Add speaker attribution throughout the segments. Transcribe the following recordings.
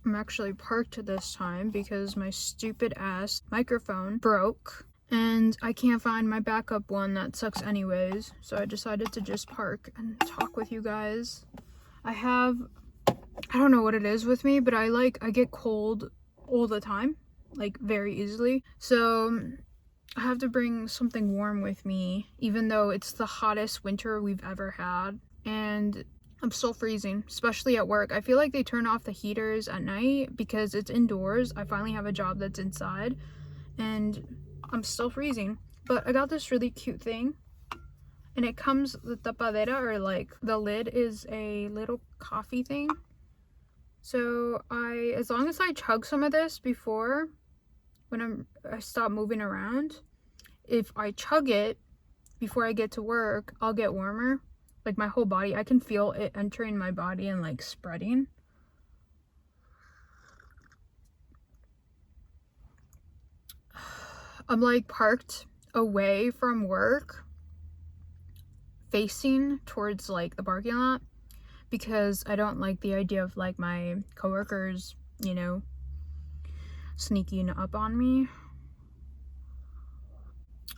Speaker 1: I'm actually parked this time because my stupid ass microphone broke and I can't find my backup one that sucks anyways, so I decided to just park and talk with you guys. I don't know what it is with me, but I get cold all the time, like very easily, so I have to bring something warm with me, even though it's the hottest winter we've ever had, and I'm still freezing, especially at work. I feel like they turn off the heaters at night because it's indoors. I finally have a job that's inside, and I'm still freezing. But I got this really cute thing, and it comes, the tapadera, or like the lid is a little coffee thing. So as long as I chug some of this before, when I stop moving around, if I chug it before I get to work, I'll get warmer. Like my whole body, I can feel it entering my body and like spreading. I'm like parked away from work, facing towards like the parking lot, because I don't like the idea of like my coworkers, sneaking up on me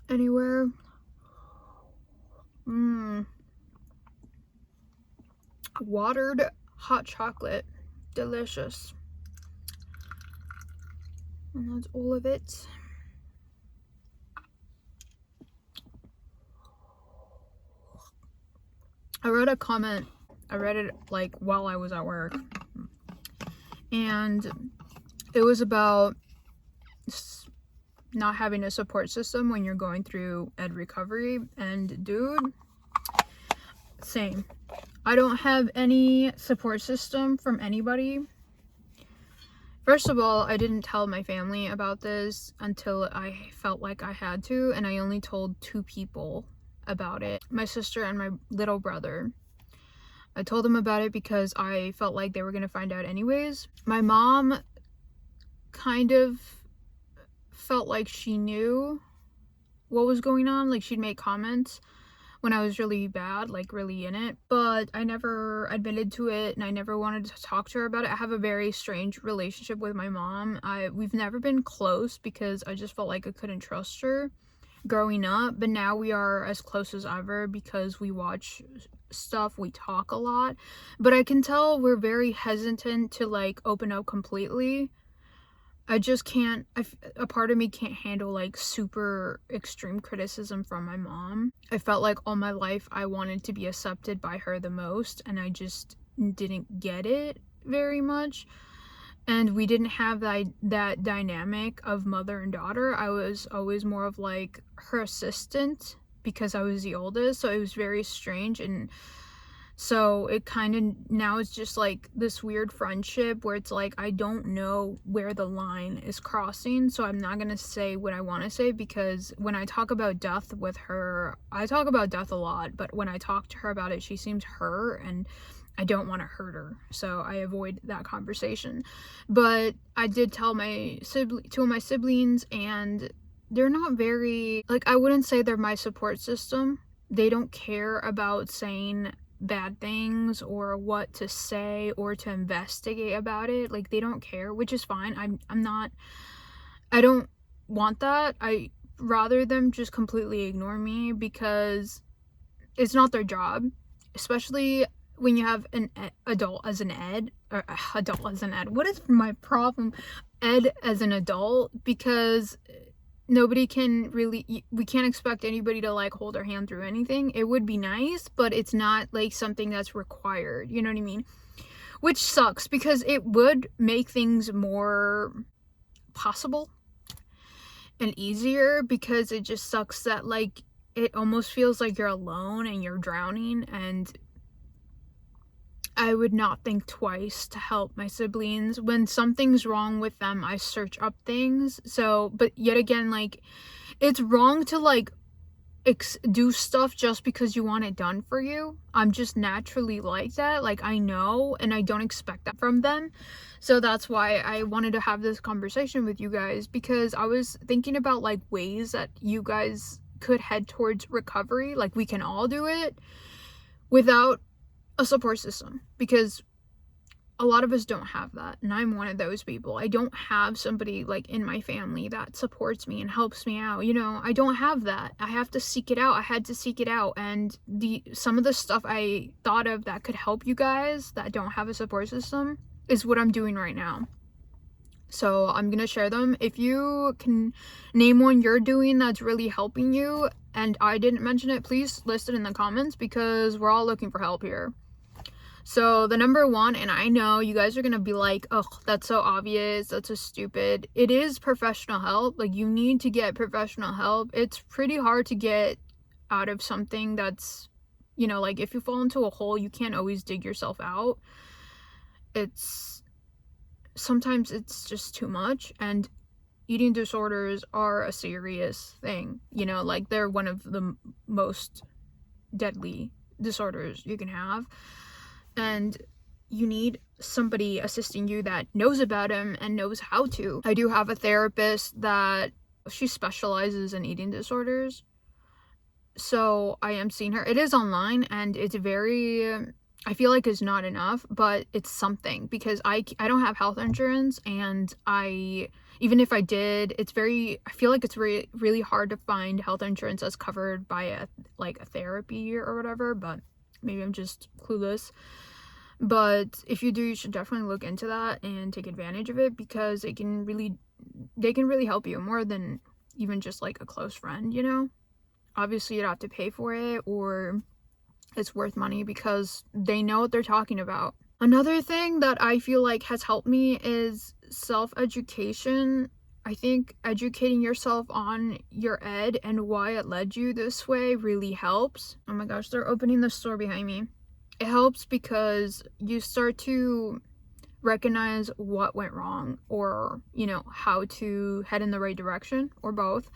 Speaker 1: anywhere. Watered hot chocolate, delicious. And that's all of it. I read a comment, I read it like while I was at work, and it was about not having a support system when you're going through ed recovery. And dude, same. I don't have any support system from anybody. First of all, I didn't tell my family about this until I felt like I had to, and I only told 2 people about it. My sister and my little brother. I told them about it because I felt like they were gonna find out anyways. My mom kind of felt like she knew what was going on. Like, she'd make comments when I was really bad, like really in it, but I never admitted to it, and I never wanted to talk to her about it. I have a very strange relationship with my mom. We've never been close because I just felt like I couldn't trust her growing up, but now we are as close as ever because we watch stuff, we talk a lot, but I can tell we're very hesitant to like open up completely. I just can't, a part of me can't handle like super extreme criticism from my mom. I felt like all my life I wanted to be accepted by her the most, and I just didn't get it very much. And we didn't have that dynamic of mother and daughter. I was always more of like her assistant because I was the oldest, so it was very strange. And so it kind of, now it's just like this weird friendship where it's like I don't know where the line is crossing, so I'm not gonna say what I want to say, because when I talk about death with her, I talk about death a lot, but when I talk to her about it, she seems hurt, and I don't want to hurt her, so I avoid that conversation. But I did tell two of my siblings, and they're not very, like, I wouldn't say they're my support system. They don't care about saying bad things or what to say or to investigate about it. Like, they don't care, which is fine. I don't want that. I rather them just completely ignore me, because it's not their job, especially when you have an adult as an ed, or adult as an ed. What is my problem? Ed as an adult, because nobody can really, we can't expect anybody to like hold our hand through anything. It would be nice, but it's not like something that's required, you know what I mean? Which sucks, because it would make things more possible and easier, because it just sucks that like it almost feels like you're alone and you're drowning. And I would not think twice to help my siblings. When something's wrong with them, I search up things. So, but yet again, like, it's wrong to like do stuff just because you want it done for you. I'm just naturally like that. Like, I know, and I don't expect that from them. So that's why I wanted to have this conversation with you guys, because I was thinking about like ways that you guys could head towards recovery. Like, we can all do it without a support system, because a lot of us don't have that, and I'm one of those people. I don't have somebody like in my family that supports me and helps me out. You know, I don't have that. I have to seek it out. I had to seek it out, and some of the stuff I thought of that could help you guys that don't have a support system is what I'm doing right now. So I'm gonna share them. If you can name one you're doing that's really helping you and I didn't mention it, please list it in the comments, because we're all looking for help here. So the number one, and I know you guys are gonna be like, oh, that's so obvious, that's so stupid. It is professional help. Like, you need to get professional help. It's pretty hard to get out of something that's, you know, like if you fall into a hole, you can't always dig yourself out. Sometimes it's just too much, and eating disorders are a serious thing. You know, like they're one of the most deadly disorders you can have. And you need somebody assisting you that knows about them and knows how to. I do have a therapist that she specializes in eating disorders, so I am seeing her. It is online, and it's very, I feel like it's not enough, but it's something, because I don't have health insurance, and even if I did, I feel like it's really hard to find health insurance that's covered by a therapy or whatever, but maybe I'm just clueless. But if you do, you should definitely look into that and take advantage of it, because they can really help you more than even just like a close friend, you know? Obviously you'd have to pay for it, or it's worth money because they know what they're talking about. Another thing that I feel like has helped me is self-education. I think educating yourself on your ed and why it led you this way really helps. Oh my gosh, they're opening the store behind me. It helps because you start to recognize what went wrong, or, you know, how to head in the right direction, or both.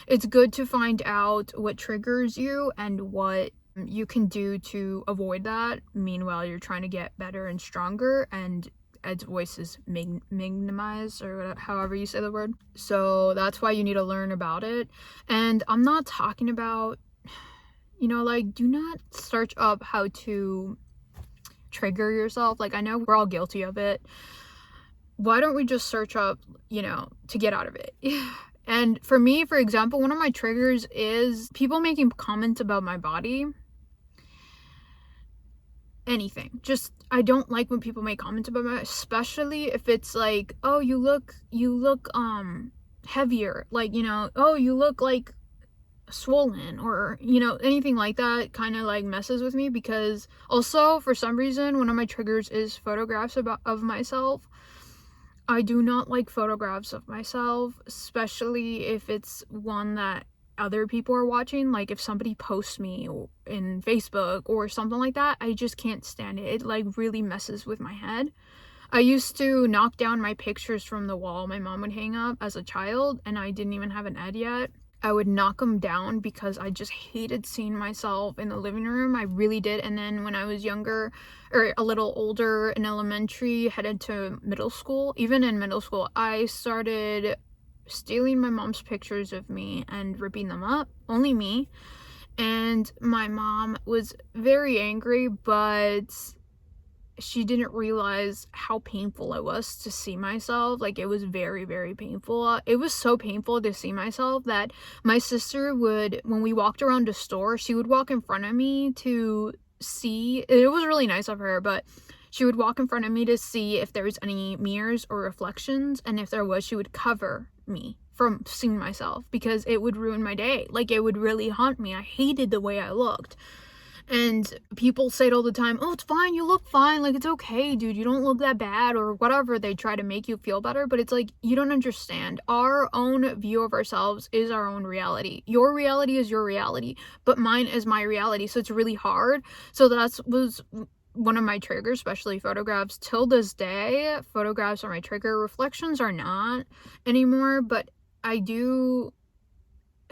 Speaker 1: It's good to find out what triggers you and what you can do to avoid that. Meanwhile, you're trying to get better and stronger, and Ed's voice is minimized, or however you say the word. So that's why you need to learn about it. And I'm not talking about, you know, like, do not search up how to trigger yourself. Like, I know we're all guilty of it. Why don't we just search up, you know, to get out of it? And for me, for example, one of my triggers is people making comments about my body. Anything. Just, I don't like when people make comments about my, especially if it's like, oh, you look heavier, like, you know, oh, you look like swollen, or, you know, anything like that kind of like messes with me. Because also, for some reason, one of my triggers is photographs of myself. I do not like photographs of myself, especially if it's one that other people are watching. Like if somebody posts me in Facebook or something like that, I just can't stand it. It like really messes with my head. I used to knock down my pictures from the wall my mom would hang up as a child, and I didn't even have an ed yet. I would knock them down because I just hated seeing myself in the living room. I really did. And then when I was younger, or a little older, in elementary, headed to middle school, even in middle school, I started stealing my mom's pictures of me and ripping them up. Only me. And my mom was very angry, but she didn't realize how painful it was to see myself. Like, it was very, very painful. It was so painful to see myself that my sister would, when we walked around a store, she would walk in front of me to see. It was really nice of her, but she would walk in front of me to see if there was any mirrors or reflections, and if there was, she would cover me from seeing myself, because it would ruin my day. Like, it would really haunt me. I hated the way I looked. And people say it all the time, oh, it's fine, you look fine, like, it's okay, dude, you don't look that bad, or whatever. They try to make you feel better, but it's like, you don't understand. Our own view of ourselves is our own reality. Your reality is your reality, but mine is my reality, so it's really hard. So that was one of my triggers, especially photographs. Till this day, photographs are my trigger. Reflections are not anymore, but I do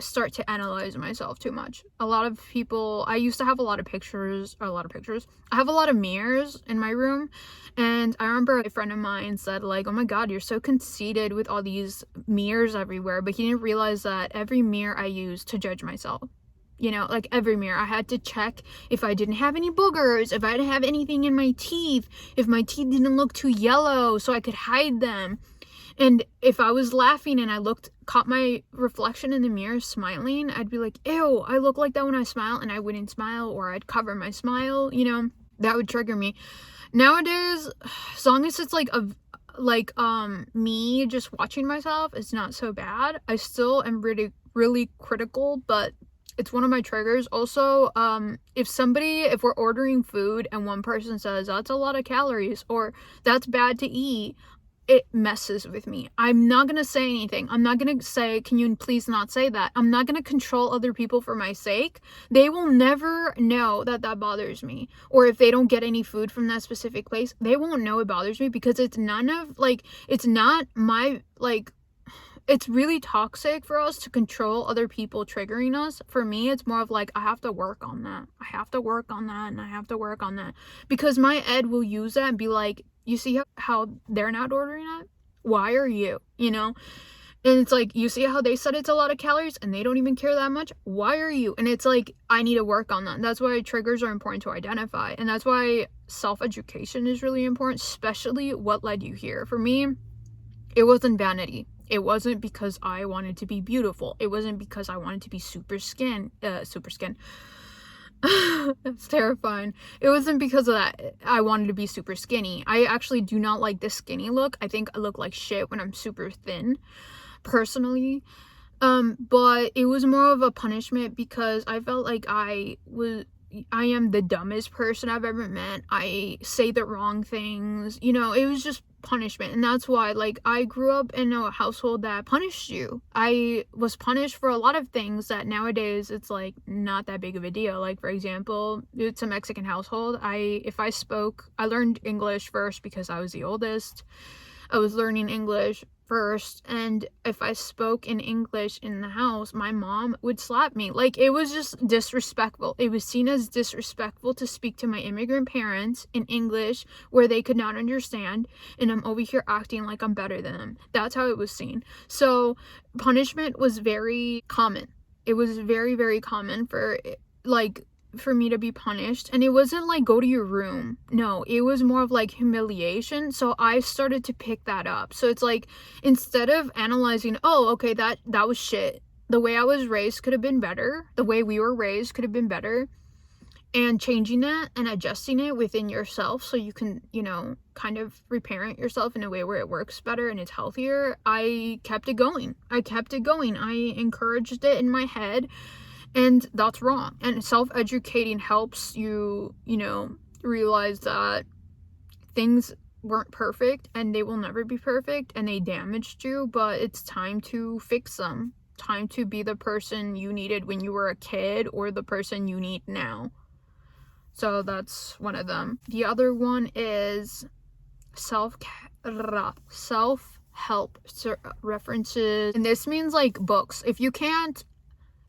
Speaker 1: start to analyze myself too much. A lot of people, I used to have a lot of pictures. I have a lot of mirrors in my room, and I remember a friend of mine said, like, oh my god, you're so conceited with all these mirrors everywhere. But he didn't realize that every mirror I use to judge myself. you know, like every mirror. I had to check if I didn't have any boogers, if I didn't have anything in my teeth, if my teeth didn't look too yellow so I could hide them. And if I was laughing and I caught my reflection in the mirror smiling, I'd be like, ew, I look like that when I smile, and I wouldn't smile, or I'd cover my smile, you know, that would trigger me. Nowadays, as long as it's me just watching myself, it's not so bad. I still am really, really critical, but it's one of my triggers. Also, if we're ordering food and one person says that's a lot of calories or that's bad to eat, it messes with me. I'm not gonna say anything. I'm not gonna say, can you please not say that? I'm not gonna control other people for my sake. They will never know that bothers me. Or if they don't get any food from that specific place, they won't know it bothers me, because it's it's really toxic for us to control other people triggering us. For me, it's more of like, I have to work on that. I have to work on that, and I have to work on that. Because my Ed will use that and be like, you see how they're not ordering it? Why are you? You know? And it's like, you see how they said it's a lot of calories and they don't even care that much? Why are you? And it's like, I need to work on that. That's why triggers are important to identify. And that's why self-education is really important, especially what led you here. For me, it wasn't vanity. It wasn't because I wanted to be beautiful. It wasn't because I wanted to be super skin. That's terrifying. It wasn't because of that I wanted to be super skinny. I actually do not like this skinny look. I think I look like shit when I'm super thin, personally. But it was more of a punishment because I felt like I am the dumbest person I've ever met. I say the wrong things. You know, it was just punishment. And that's why, like, I grew up in a household that punished you. I was punished for a lot of things that nowadays it's like not that big of a deal. Like, for example, it's a Mexican household. I learned English first because I was the oldest. I was learning English first, and if I spoke in English in the house, my mom would slap me. Like, it was just disrespectful. It was seen as disrespectful to speak to my immigrant parents in English where they could not understand, and I'm over here acting like I'm better than them. That's how it was seen. So punishment was very common. It was very, very common for me to be punished. And it wasn't like, go to your room. No, it was more of like humiliation. So I started to pick that up. So it's like, instead of analyzing, oh, okay, that was shit, the way I was raised could have been better, the way we were raised could have been better, and changing that and adjusting it within yourself so you can, you know, kind of reparent yourself in a way where it works better and it's healthier. I kept it going. I encouraged it in my head. And that's wrong. And self-educating helps you, you know, realize that things weren't perfect and they will never be perfect and they damaged you, but it's time to fix them. Time to be the person you needed when you were a kid or the person you need now. So that's one of them. The other one is self-help references. And this means like books. If you can't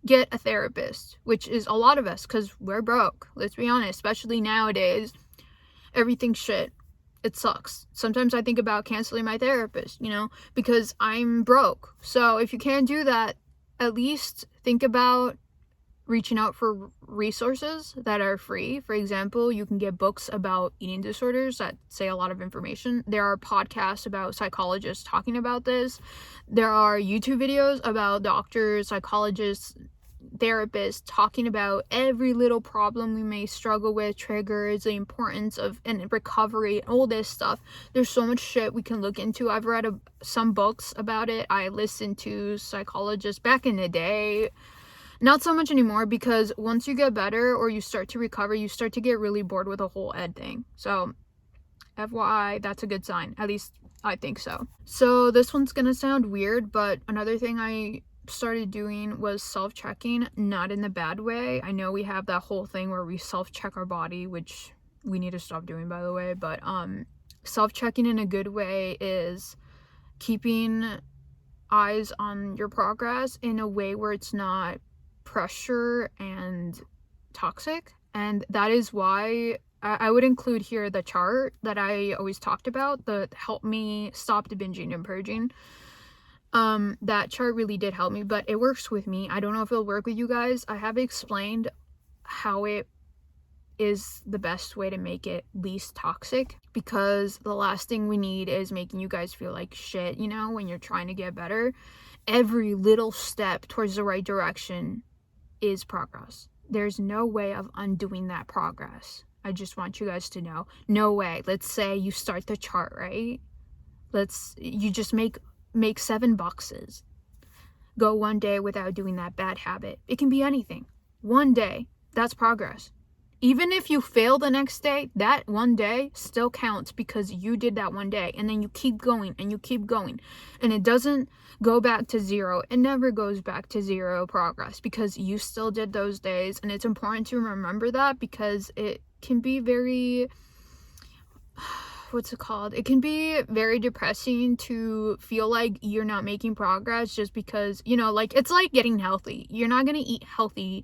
Speaker 1: get a therapist, which is a lot of us because we're broke, let's be honest, especially nowadays, everything's shit. It sucks. Sometimes I think about canceling my therapist, you know, because I'm broke. So if you can't do that, at least think about reaching out for resources that are free. For example, you can get books about eating disorders that say a lot of information. There are podcasts about psychologists talking about this. There are YouTube videos about doctors, psychologists, therapists talking about every little problem we may struggle with, triggers, the importance of and recovery, all this stuff. There's so much shit we can look into. I've read some books about it. I listened to psychologists back in the day. Not so much anymore, because once you get better or you start to recover, you start to get really bored with the whole ed thing. So, FYI, that's a good sign. At least, I think so. So, this one's gonna sound weird, but another thing I started doing was self-checking, not in the bad way. I know we have that whole thing where we self-check our body, which we need to stop doing, by the way, but self-checking in a good way is keeping eyes on your progress in a way where it's not pressure and toxic. And that is why I would include here the chart that I always talked about, that helped me stop the binging and purging. That chart really did help me, but it works with me. I don't know if it'll work with you guys. I have explained how it is the best way to make it least toxic, because the last thing we need is making you guys feel like shit, you know, when you're trying to get better. Every little step towards the right direction is progress. There's no way of undoing that progress. I just want you guys to know, no way. Let's say you start the chart, right? You just make 7 boxes. Go one day without doing that bad habit. It can be anything. One day, that's progress. Even if you fail the next day, that one day still counts because you did that one day. And then you keep going and you keep going. And it doesn't go back to zero. It never goes back to zero progress because you still did those days. And it's important to remember that because it can be very, what's it called? It can be very depressing to feel like you're not making progress just because, you know, like, it's like getting healthy. You're not going to eat healthy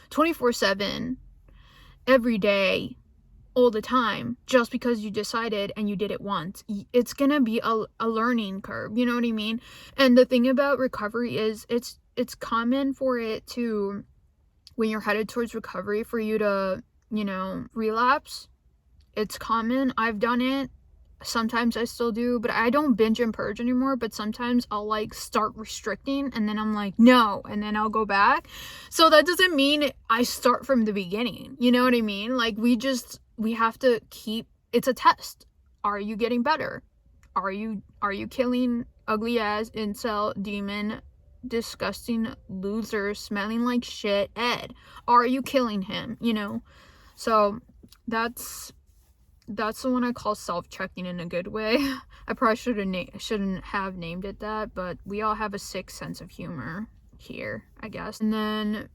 Speaker 1: 24/7 every day all the time just because you decided and you did it once. It's gonna be a learning curve, you know what I mean? And the thing about recovery is it's common for it to, when you're headed towards recovery, for you to, you know, relapse. It's common. I've done it. Sometimes I still do, but I don't binge and purge anymore. But sometimes I'll like start restricting and then I'm like, no, and then I'll go back. So that doesn't mean I start from the beginning, you know what I mean? Like, we have to keep, it's a test. Are you getting better? Are you killing ugly ass incel demon disgusting loser smelling like shit Ed? Are you killing him, you know? So that's the one I call self-checking in a good way. I probably shouldn't have named it that, but we all have a sick sense of humor here, I guess. And then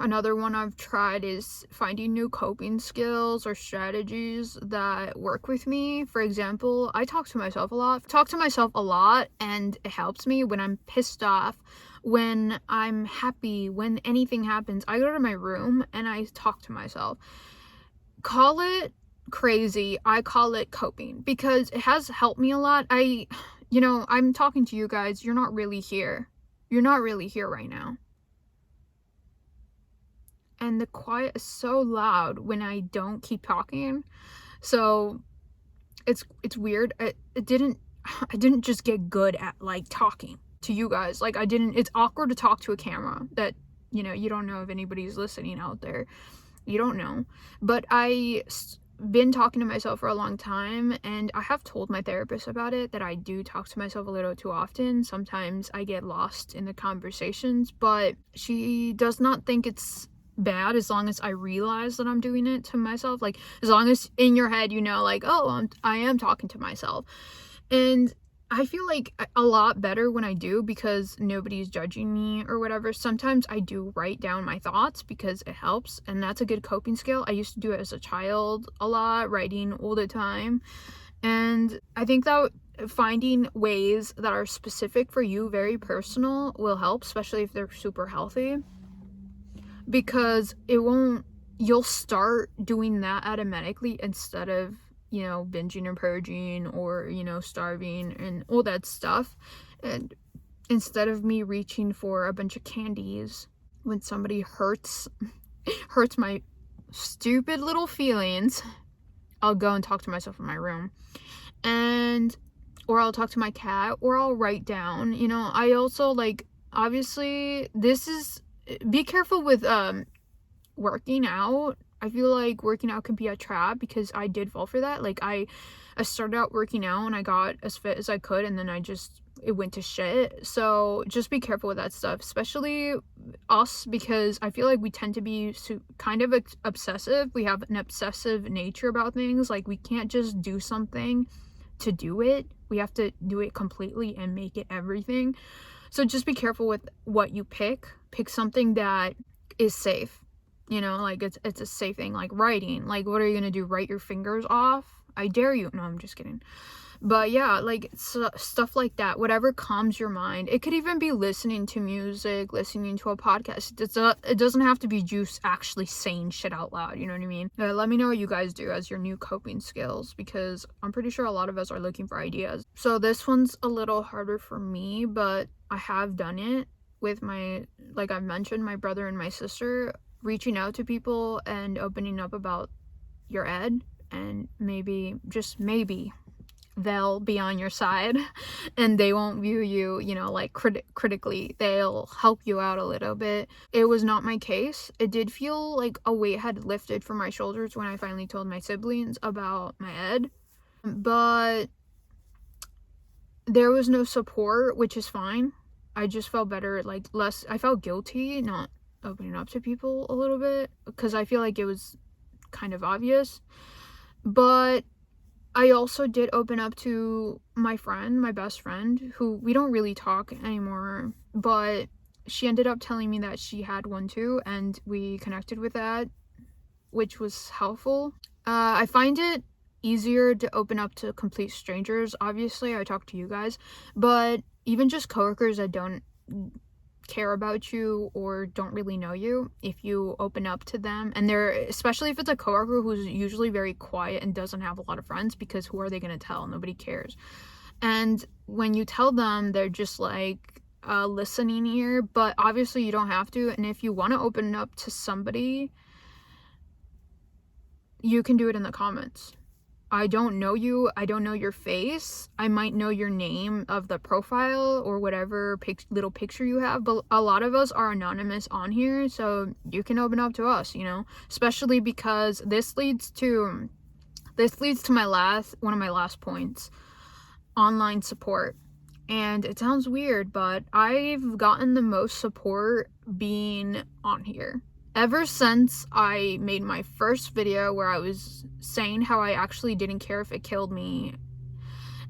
Speaker 1: another one I've tried is finding new coping skills or strategies that work with me. For example, I talk to myself a lot, and it helps me when I'm pissed off, when I'm happy, when anything happens. I go to my room and I talk to myself. Call it crazy, I call it coping, because it has helped me a lot. I'm talking to you guys, you're not really here right now, and the quiet is so loud when I don't keep talking. So it's weird. I didn't just get good at like talking to you guys. Like, it's awkward to talk to a camera that, you know, you don't know if anybody's listening out there. You don't know. But been talking to myself for a long time, and I have told my therapist about it, that I do talk to myself a little too often. Sometimes I get lost in the conversations, but she does not think it's bad as long as I realize that I'm doing it to myself. Like, as long as in your head you know, like, oh, I am talking to myself. And I feel like a lot better when I do, because nobody's judging me or whatever. Sometimes I do write down my thoughts because it helps, and that's a good coping skill. I used to do it as a child a lot, writing all the time. And I think that finding ways that are specific for you, very personal, will help, especially if they're super healthy, because you'll start doing that automatically instead of, you know, binging and purging, or, you know, starving and all that stuff. And instead of me reaching for a bunch of candies when somebody hurts my stupid little feelings, I'll go and talk to myself in my room, or I'll talk to my cat, or I'll write down. You know, I also, like, obviously, be careful with working out. I feel like working out can be a trap, because I did fall for that. Like, I started out working out and I got as fit as I could, and then it went to shit. So just be careful with that stuff, especially us, because I feel like we tend to be kind of obsessive. We have an obsessive nature about things. Like, we can't just do something to do it. We have to do it completely and make it everything. So just be careful with what you pick. Pick something that is safe. You know, like, it's a safe thing. Like writing. Like, what are you gonna do? Write your fingers off? I dare you. No, I'm just kidding. But yeah, like, stuff like that. Whatever calms your mind. It could even be listening to music, listening to a podcast. It doesn't have to be just actually saying shit out loud. You know what I mean? Let me know what you guys do as your new coping skills, because I'm pretty sure a lot of us are looking for ideas. So this one's a little harder for me, but I have done it with like I've mentioned, my brother and my sister, reaching out to people and opening up about your ed, and maybe, just maybe, they'll be on your side and they won't view you, like critically. They'll help you out a little bit. It was not my case. It did feel like a weight had lifted from my shoulders when I finally told my siblings about my ed, but there was no support, which is fine. I just felt better, like less, I felt guilty not opening up to people a little bit, because I feel like it was kind of obvious. But I also did open up to my friend, my best friend, who we don't really talk anymore, but she ended up telling me that she had one too, and we connected with that, which was helpful. I find it easier to open up to complete strangers. Obviously, I talk to you guys, but even just coworkers that don't care about you or don't really know you, if you open up to them, and they're, especially if it's a coworker who's usually very quiet and doesn't have a lot of friends, because who are they going to tell? Nobody cares. And when you tell them, they're just like a listening ear, but obviously you don't have to. And if you want to open up to somebody, you can do it in the comments. I don't know you, I don't know your face, I might know your name of the profile or whatever little picture you have, but a lot of us are anonymous on here, so you can open up to us, especially because this leads to one of my last points: online support. And it sounds weird, but I've gotten the most support being on here. Ever since I made my first video where I was saying how I actually didn't care if it killed me,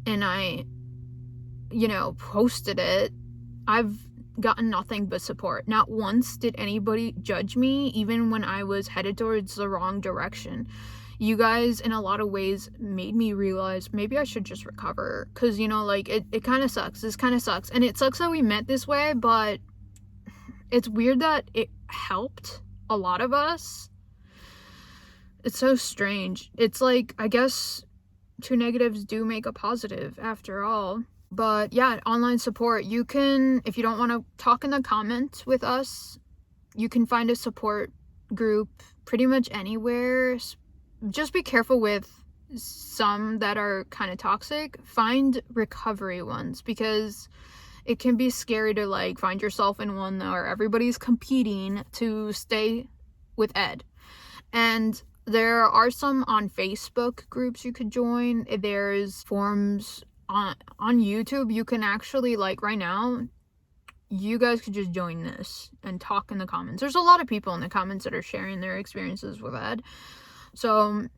Speaker 1: and I, posted it, I've gotten nothing but support. Not once did anybody judge me, even when I was headed towards the wrong direction. You guys, in a lot of ways, made me realize maybe I should just recover, because, it kind of sucks. This kind of sucks. And it sucks that we met this way, but it's weird that it helped a lot of us. It's so strange. It's like, I guess two negatives do make a positive after all. But yeah, online support. You can, if you don't want to talk in the comments with us, you can find a support group pretty much anywhere. Just be careful with some that are kind of toxic. Find recovery ones, because it can be scary to find yourself in one where everybody's competing to stay with ed. And there are some on Facebook groups you could join. There's forums on YouTube. You can actually, right now, you guys could just join this and talk in the comments. There's a lot of people in the comments that are sharing their experiences with ed. So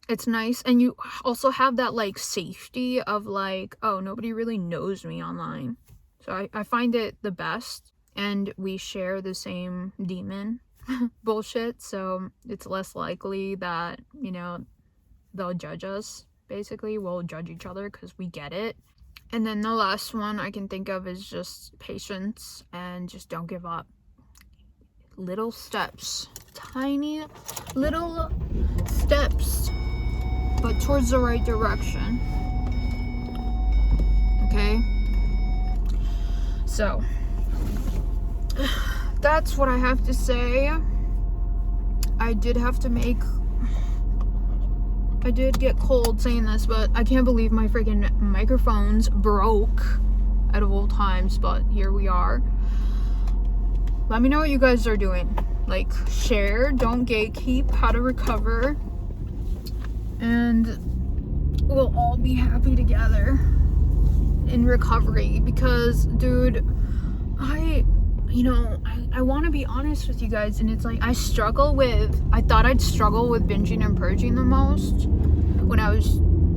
Speaker 1: it's nice. And you also have that safety of oh, nobody really knows me online. So I find it the best, and we share the same demon bullshit, so it's less likely that, they'll judge us. Basically, we'll judge each other because we get it. And then the last one I can think of is just patience, and just don't give up. Little steps. Tiny little steps, but towards the right direction. Okay? So, that's what I have to say. I did get cold saying this, but I can't believe my freaking microphones broke out of all times, but here we are. Let me know what you guys are doing. Share, don't gatekeep, how to recover, and we'll all be happy together in recovery. Because, dude, I want to be honest with you guys, and it's I thought I'd struggle with binging and purging the most when I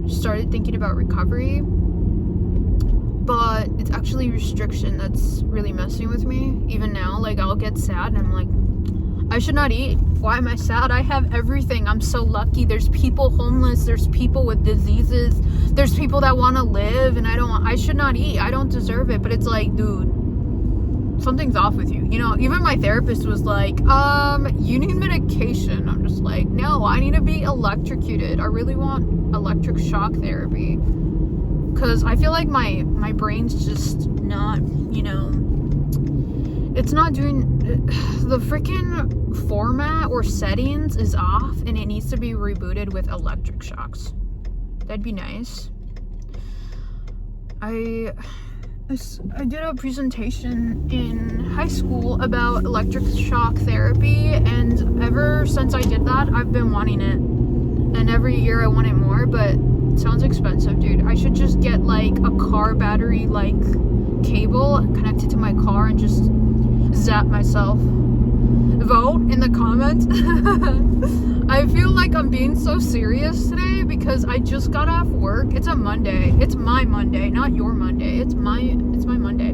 Speaker 1: started thinking about recovery, but it's actually restriction that's really messing with me. Even now, I'll get sad and I'm I should not eat. Why am I sad? I have everything. I'm so lucky. There's people homeless, there's people with diseases, there's people that want to live, and I should not eat. I don't deserve it. But it's dude, something's off with you. Even my therapist was you need medication. I'm just no, I need to be electrocuted. I really want electric shock therapy. because I feel like my brain's just not, it's not doing, the freaking format or settings is off, and it needs to be rebooted with electric shocks. That'd be nice. I did a presentation in high school about electric shock therapy, and ever since I did that, I've been wanting it. And every year I want it more, but it sounds expensive, dude. I should just get like a car battery like cable connected to my car and just zap myself. Vote in the comments. I feel like I'm being so serious today because I just got off work. It's a Monday. It's my Monday, not your Monday. It's my Monday.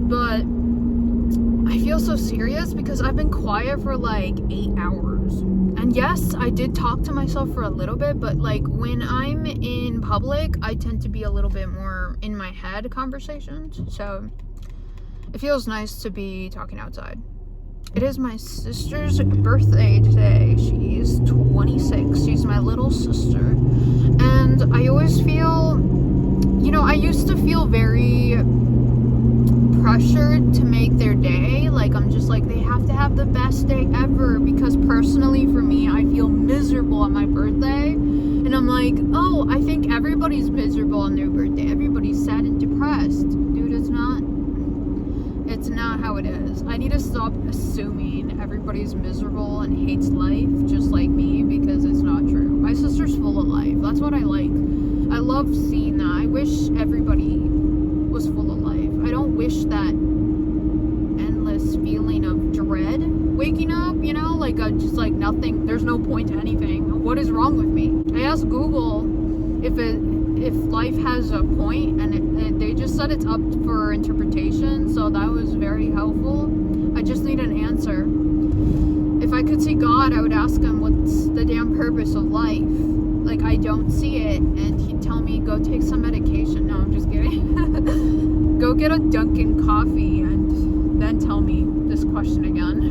Speaker 1: But I feel so serious because I've been quiet for like 8 hours. And yes, I did talk to myself for a little bit, but like when I'm in public, I tend to be a little bit more in my head conversations. So it feels nice to be talking outside. It is my sister's birthday today. She's 26. She's my little sister. And I always feel, I used to feel very pressured to make their day. Like, I'm just like, they have to have the best day ever, because personally for me, I feel miserable on my birthday. And I'm like, oh, I think everybody's miserable on their birthday. Everybody's sad and depressed. Dude, it's not how it is. I need to stop assuming everybody's miserable and hates life just like me, because it's not true. My sister's full of life. That's what I like. I love seeing that. I wish everybody was full of life. I don't wish that endless feeling of dread waking up, like just like nothing, there's no point to anything. What is wrong with me? I asked Google if life has a point, and they just said it's up for interpretation, so that was very helpful. I just need an answer. If I could see God, I would ask him, what's the damn purpose of life? Like, I don't see it, and he'd tell me, go take some medication. No, I'm just kidding. Go get a Dunkin' coffee and then tell me this question again.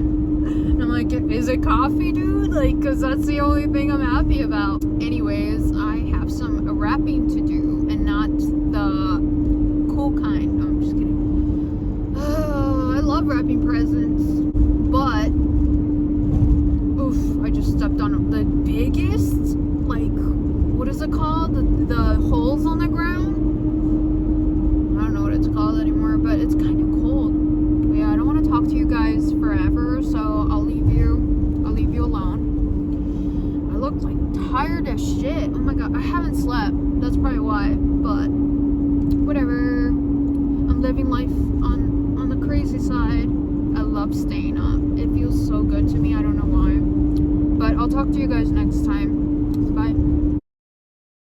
Speaker 1: And I'm like, is it coffee, dude? Like, because that's the only thing I'm happy about. Anyways, I have some wrapping to do, and not the cool kind. No, I'm just kidding. I love wrapping presents, but oof, I just stepped on the biggest, like, what is it called? The holes on the ground? I don't know what it's called anymore, but it's kind of cold. But yeah, I don't want to talk to you guys forever, so I'll leave you alone. I look like tired as shit. Oh my god, I haven't slept. That's probably why, but whatever. I'm living life on the crazy side. I love staying up. It feels so good to me. I don't know why. But I'll talk to you guys next time. Bye.